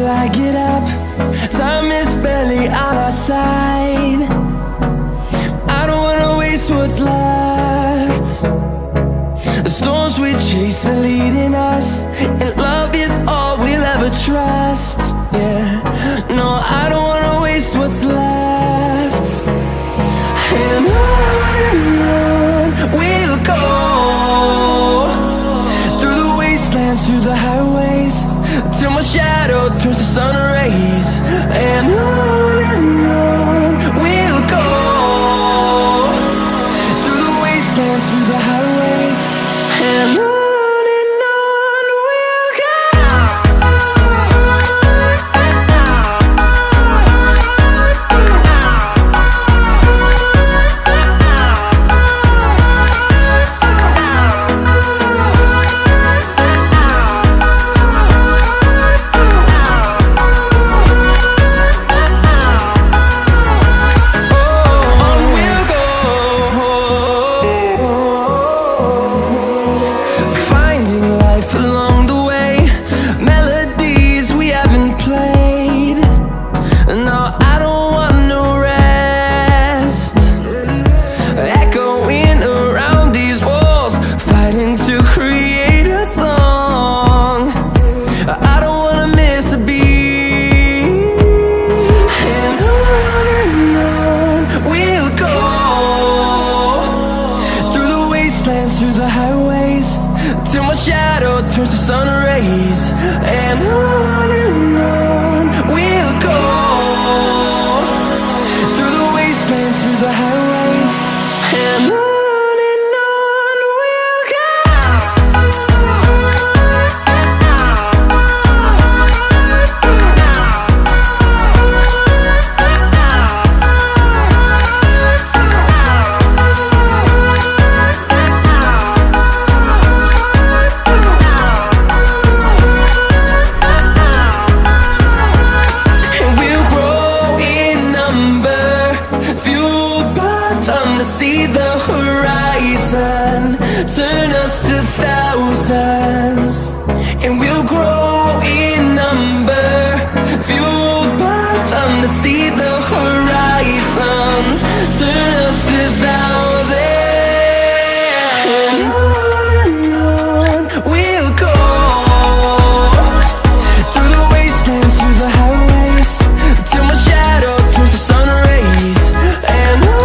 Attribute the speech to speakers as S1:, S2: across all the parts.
S1: till I get up. Time is barely on our side. I don't wanna waste what's left. The storms we chase are leading us, and love is all we'll ever trust. Yeah, no, I don't wanna waste what's left. And on we'll go, through the wastelands, through the highways, till my shadow turns to sun rays. And on we'll go, through the wastelands, through the highways, and on. Through the highways, till my shadow turns to sun rays. And on we'll go, through the wastelands, through the highways, and on. See the horizon turn us to thousands, and we'll grow in number, fueled by them. To see the horizon turn us to thousands, and on we'll go, through the wastelands, through the highways, till my shadow turns to sun rays. And on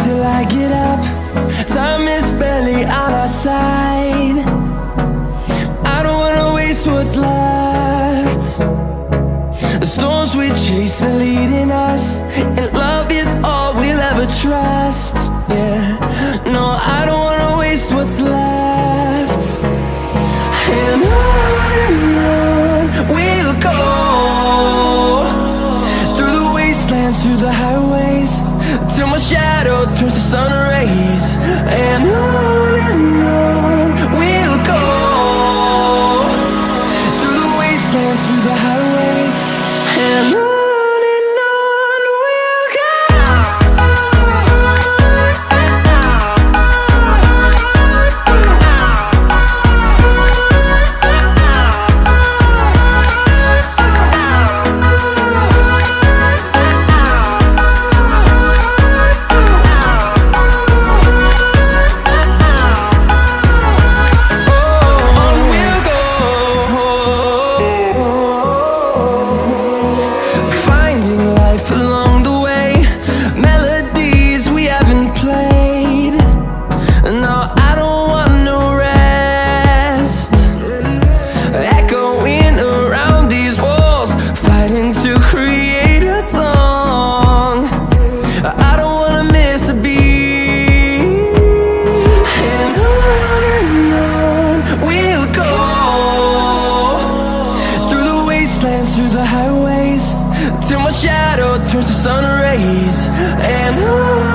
S1: till I get up. Time is barely on our side. I don't wanna waste what's left. The storms we chase are leading us, and love is all we'll ever trust. Yeah, no, I don't wanna waste what's left. And on we'll go, through the wastelands, through the highways, till my shadow turns to sun rays. And on we'll go, through the wastelands, through the highways, and on. Till my shadow turns to sun rays. And on